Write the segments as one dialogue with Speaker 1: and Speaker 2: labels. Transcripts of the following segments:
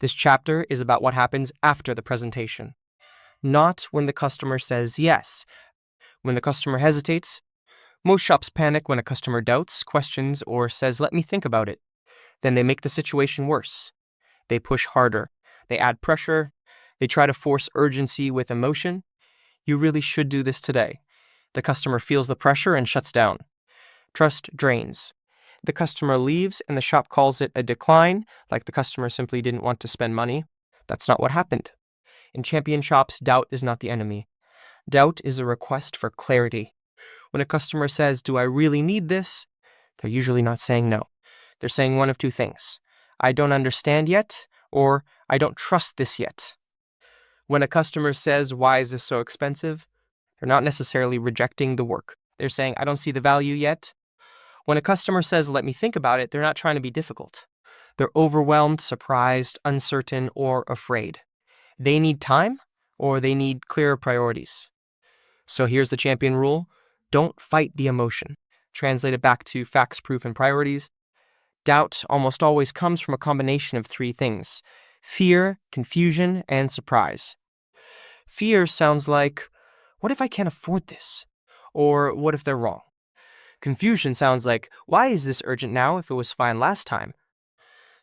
Speaker 1: This chapter is about what happens after the presentation, not when the customer says yes. When the customer hesitates, most shops panic when a customer doubts, questions, or says, "Let me think about it." Then they make the situation worse. They push harder. They add pressure. They try to force urgency with emotion. "You really should do this today." The customer feels the pressure and shuts down. Trust drains. The customer leaves and the shop calls it a decline, like the customer simply didn't want to spend money. That's not what happened. In champion shops, doubt is not the enemy. Doubt is a request for clarity. When a customer says, "Do I really need this?" they're usually not saying no. They're saying one of two things: "I don't understand yet," or "I don't trust this yet." When a customer says, "Why is this so expensive?" they're not necessarily rejecting the work. They're saying, "I don't see the value yet." When a customer says, "Let me think about it," they're not trying to be difficult. They're overwhelmed, surprised, uncertain, or afraid. They need time, or they need clearer priorities. So here's the champion rule: don't fight the emotion. Translate it back to facts, proof, and priorities. Doubt almost always comes from a combination of three things: fear, confusion, and surprise. Fear sounds like, "What if I can't afford this?" Or "What if they're wrong?" Confusion sounds like, "Why is this urgent now if it was fine last time?"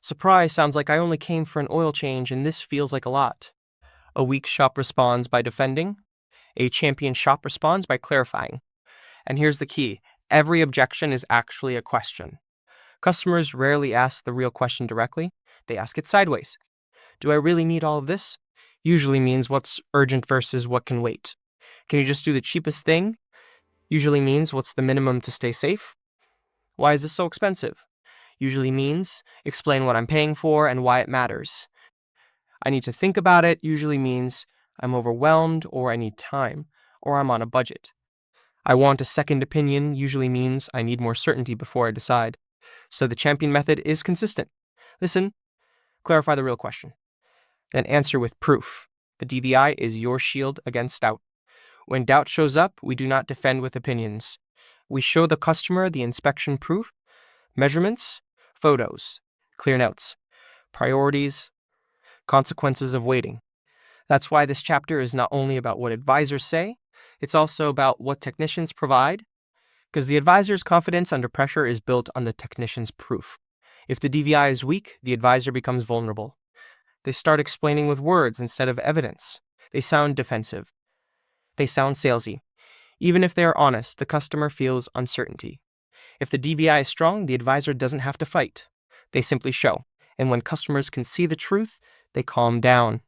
Speaker 1: Surprise sounds like, "I only came for an oil change and this feels like a lot." A weak shop responds by defending. A champion shop responds by clarifying. And here's the key: every objection is actually a question. Customers rarely ask the real question directly. They ask it sideways. "Do I really need all of this?" Usually means what's urgent versus what can wait. "Can you just do the cheapest thing?" Usually means what's the minimum to stay safe. "Why is this so expensive?" Usually means explain what I'm paying for and why it matters. "I need to think about it" usually means I'm overwhelmed, or I need time, or I'm on a budget. "I want a second opinion" usually means I need more certainty before I decide. So the champion method is consistent. Listen, clarify the real question, then answer with proof. The DVI is your shield against doubt. When doubt shows up, we do not defend with opinions. We show the customer the inspection proof, measurements, photos, clear notes, priorities, consequences of waiting. That's why this chapter is not only about what advisors say, it's also about what technicians provide, because the advisor's confidence under pressure is built on the technician's proof. If the DVI is weak, the advisor becomes vulnerable. They start explaining with words instead of evidence. They sound defensive. They sound salesy. Even if they are honest, the customer feels uncertainty. If the DVI is strong, the advisor doesn't have to fight. They simply show. And when customers can see the truth, they calm down.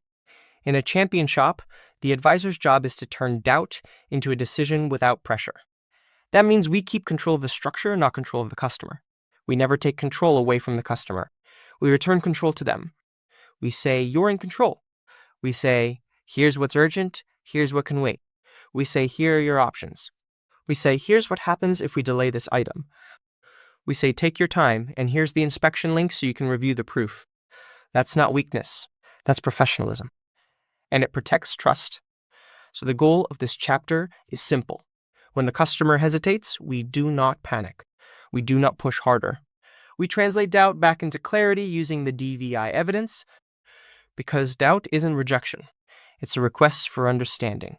Speaker 1: In a champion shop, the advisor's job is to turn doubt into a decision without pressure. That means we keep control of the structure, not control of the customer. We never take control away from the customer. We return control to them. We say, "You're in control." We say, "Here's what's urgent, here's what can wait." We say, "Here are your options." We say, "Here's what happens if we delay this item." We say, "Take your time, and here's the inspection link so you can review the proof." That's not weakness. That's professionalism. And it protects trust. So the goal of this chapter is simple. When the customer hesitates, we do not panic. We do not push harder. We translate doubt back into clarity using the DVI evidence, because doubt isn't rejection. It's a request for understanding.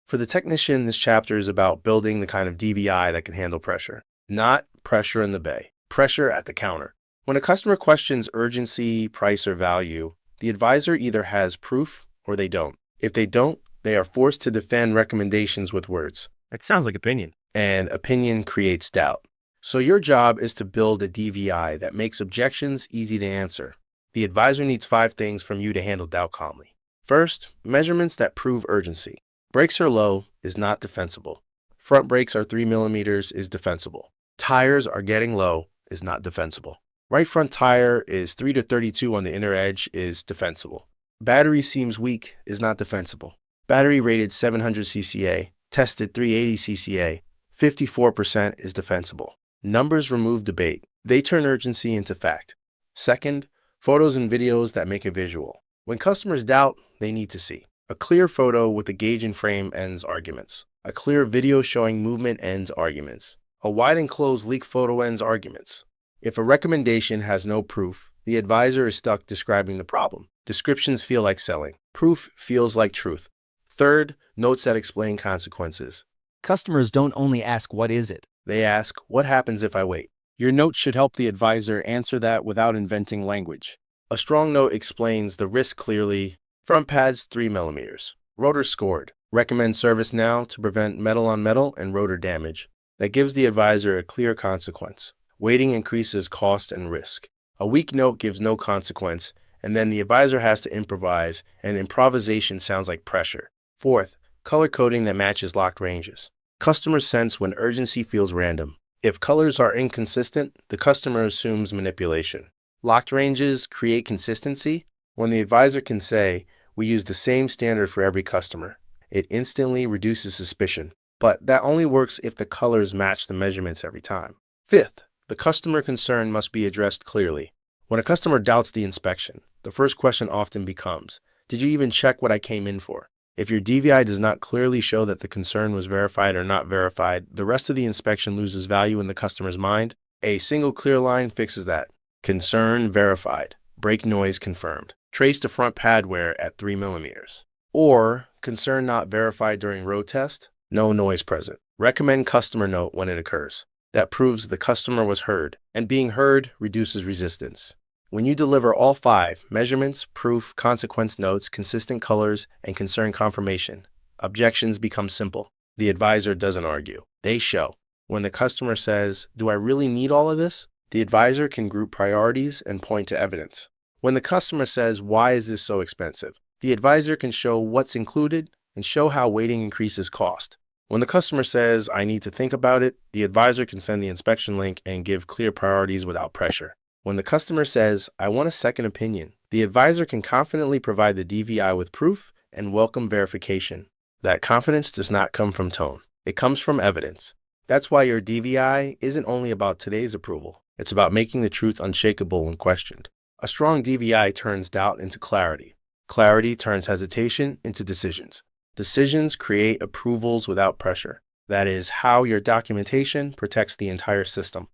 Speaker 2: For the technician, this chapter is about building the kind of DVI that can handle pressure. Not pressure in the bay, pressure at the counter. When a customer questions urgency, price, or value, the advisor either has proof or they don't. If they don't, they are forced to defend recommendations with words.
Speaker 3: That sounds like opinion.
Speaker 2: And opinion creates doubt. So your job is to build a DVI that makes objections easy to answer. The advisor needs 5 things from you to handle doubt calmly. First, measurements that prove urgency. Brakes are low is not defensible. Front brakes are 3 millimeters is defensible. Tires are getting low is not defensible. Right front tire is 3 to 32 on the inner edge is defensible. Battery seems weak is not defensible. Battery rated 700 cca, tested 380 cca, 54% is defensible. Numbers remove debate. They turn urgency into fact. Second, photos and videos that make it visual. When customers doubt, they need to see. A clear photo with a gauge and frame ends arguments. A clear video showing movement ends arguments. A wide enclosed leak photo ends arguments. If a recommendation has no proof, The advisor is stuck describing the problem. Descriptions feel like selling. Proof feels like truth. Third, notes that explain consequences.
Speaker 3: Customers don't only ask, "What is it?"
Speaker 2: They ask, what happens if I wait?
Speaker 4: Your note should help the advisor answer that without inventing language.
Speaker 2: A strong note explains the risk clearly. Front pads 3 millimeters. Rotor scored. Recommend service now to prevent metal on metal and rotor damage. That gives the advisor a clear consequence. Waiting increases cost and risk. A weak note gives no consequence, and then the advisor has to improvise, and improvisation sounds like pressure. Fourth, color coding that matches locked ranges. Customers sense when urgency feels random. If colors are inconsistent, the customer assumes manipulation. Locked ranges create consistency. When the advisor can say, we use the same standard for every customer, it instantly reduces suspicion. But that only works if the colors match the measurements every time. Fifth, the customer concern must be addressed clearly. When a customer doubts the inspection, the first question often becomes, did you even check what I came in for? If your DVI does not clearly show that the concern was verified or not verified, the rest of the inspection loses value in the customer's mind. A single clear line fixes that. Concern verified. Brake noise confirmed. Trace to front pad wear at 3 millimeters. Or, concern not verified during road test. No noise present. Recommend customer note when it occurs. That proves the customer was heard, and being heard reduces resistance. When you deliver all 5, measurements, proof, consequence notes, consistent colors, and concern confirmation, objections become simple. The advisor doesn't argue. They show. When the customer says, do I really need all of this? The advisor can group priorities and point to evidence. When the customer says, why is this so expensive? The advisor can show what's included and show how waiting increases cost. When the customer says, I need to think about it, the advisor can send the inspection link and give clear priorities without pressure. When the customer says, I want a second opinion, the advisor can confidently provide the DVI with proof and welcome verification. That confidence does not come from tone. It comes from evidence. That's why your DVI isn't only about today's approval. It's about making the truth unshakable when questioned. A strong DVI turns doubt into clarity. Clarity turns hesitation into decisions. Decisions create approvals without pressure. That is how your documentation protects the entire system.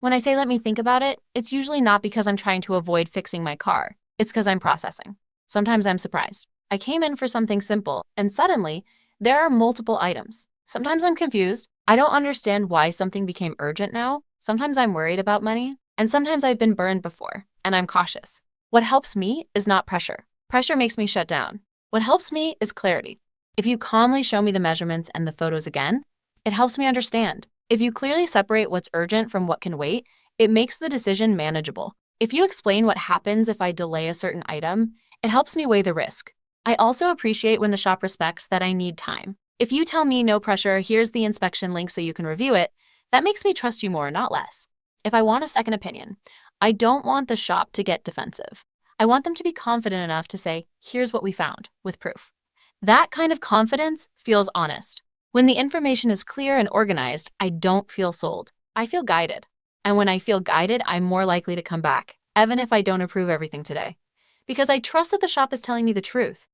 Speaker 5: When I say let me think about it, it's usually not because I'm trying to avoid fixing my car. It's because I'm processing. Sometimes I'm surprised. I came in for something simple, and suddenly, there are multiple items. Sometimes I'm confused. I don't understand why something became urgent now. Sometimes I'm worried about money. And sometimes I've been burned before, and I'm cautious. What helps me is not pressure. Pressure makes me shut down. What helps me is clarity. If you calmly show me the measurements and the photos again, it helps me understand. If you clearly separate what's urgent from what can wait, it makes the decision manageable. If you explain what happens if I delay a certain item, it helps me weigh the risk. I also appreciate when the shop respects that I need time. If you tell me no pressure, here's the inspection link so you can review it, that makes me trust you more, not less. If I want a second opinion, I don't want the shop to get defensive. I want them to be confident enough to say, here's what we found, with proof. That kind of confidence feels honest. When the information is clear and organized, I don't feel sold. I feel guided. And when I feel guided, I'm more likely to come back, even if I don't approve everything today. Because I trust that the shop is telling me the truth.